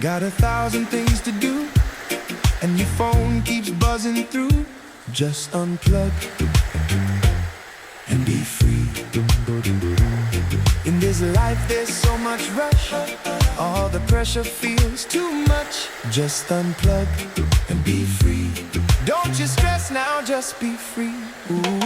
Got 1,000 things to do, and your phone keeps buzzing through. Just unplug and be free. In this life there's so much rush, all the pressure feels too much. Just unplug and be free. Don't you stress now, just be free. Ooh.